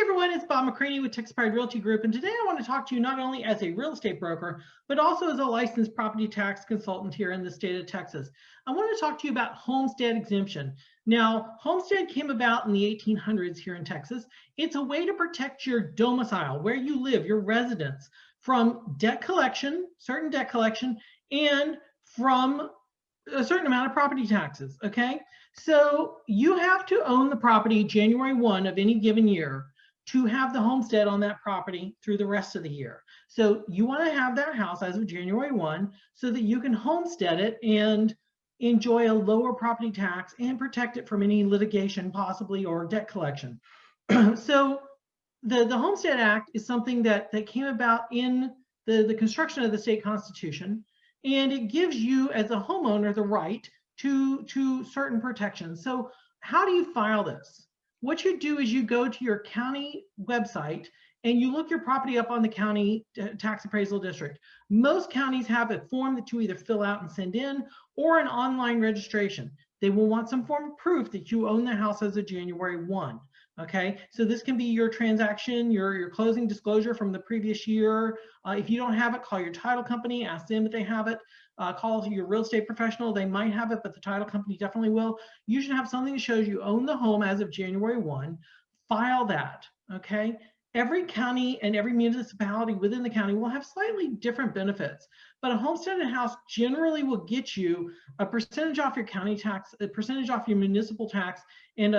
everyone, it's Bob McCranie with Texas Homestead Realty Group, and today I want to talk to you not only as a real estate broker, but also as a licensed property tax consultant here in the state of Texas. I want to talk to you about homestead exemption. Now, homestead came about in the 1800s here in Texas. It's a way to protect your domicile, where you live, your residence, from debt collection, certain debt collection, and from a certain amount of property taxes, okay? So you have to own the property January 1 of any given year to have the homestead on that property through the rest of the year. So you want to have that house as of January 1 so that you can homestead it and enjoy a lower property tax and protect it from any litigation possibly or debt collection. So the Homestead Act is something that came about in the construction of the state constitution, and it gives you as a homeowner the right to certain protections. So how do you file this? What you do is you go to your county website and you look your property up on the county tax appraisal district. Most counties have a form that you either fill out and send in or an online registration. They will want some form of proof that you own the house as of January 1. Okay, so this can be your transaction, your closing disclosure from the previous year. If you don't have it, call your title company, ask them if they have it. Call your real estate professional, they might have it, but the title company definitely will. You should have something that shows you own the home as of January 1. File that, okay? Every county and every municipality within the county will have slightly different benefits, but a homesteaded house generally will get you a percentage off your county tax, a percentage off your municipal tax, and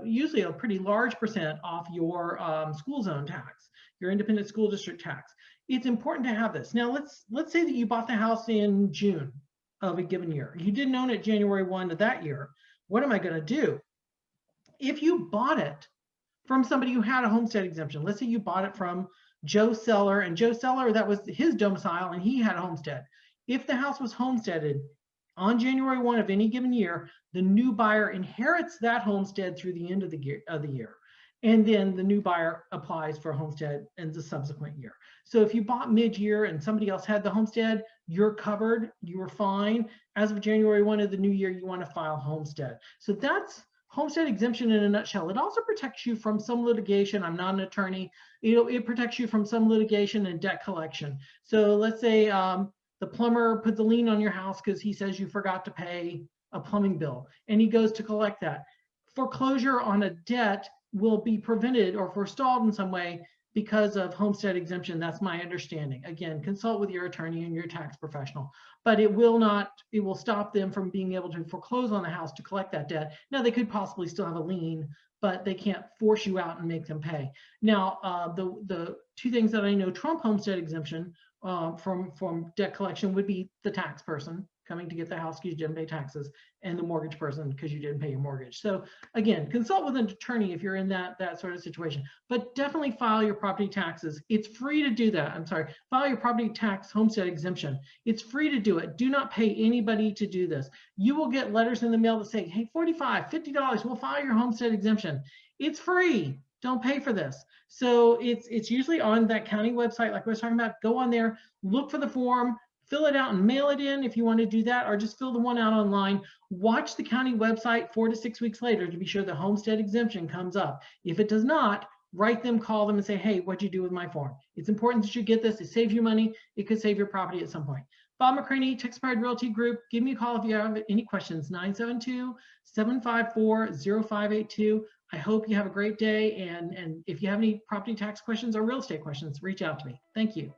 usually a pretty large percent off your school zone tax, your independent school district tax. It's important to have this. Now, let's say that you bought the house in June of a given year. You didn't own it January 1 of that year. What am I going to do? If you bought it from somebody who had a homestead exemption, let's say you bought it from Joe Seller, and Joe Seller, that was his domicile, and he had a homestead. If the house was homesteaded on January 1 of any given year, the new buyer inherits that homestead through the end of the year. And then the new buyer applies for a homestead in the subsequent year. So if you bought mid-year and somebody else had the homestead, you're covered, you were fine. As of January 1 of the new year, you want to file homestead. So that's homestead exemption in a nutshell. It also protects you from some litigation. I'm not an attorney. It protects you from some litigation and debt collection. So let's say the plumber put the lien on your house because he says you forgot to pay a plumbing bill, and he goes to collect that. Foreclosure on a debt will be prevented or forestalled in some way because of homestead exemption. That's my understanding. Again, consult with your attorney and your tax professional, but it will stop them from being able to foreclose on the house to collect that debt. Now, they could possibly still have a lien, but they can't force you out and make them pay. Now, the two things that I know trump homestead exemption from debt collection would be the tax person coming to get the house because you didn't pay taxes, and the mortgage person because you didn't pay your mortgage. So again, consult with an attorney if you're in that sort of situation, but definitely file your property taxes. It's free to do that. I'm sorry, file your property tax homestead exemption. It's free to do it. Do not pay anybody to do this. You will get letters in the mail that say, hey, $45, $50, we'll file your homestead exemption. It's free. Don't pay for this. So it's usually on that county website, like I was talking about. Go on there, look for the form, fill it out and mail it in if you want to do that, or just fill the one out online. Watch the county website 4 to 6 weeks later to be sure the homestead exemption comes up. If it does not, write them, call them and say, hey, what'd you do with my form? It's important that you get this. It saves you money. It could save your property at some point. Bob McCranie, Texas Homestead Realty Group. Give me a call if you have any questions, 972-754-0582. I hope you have a great day. And if you have any property tax questions or real estate questions, reach out to me. Thank you.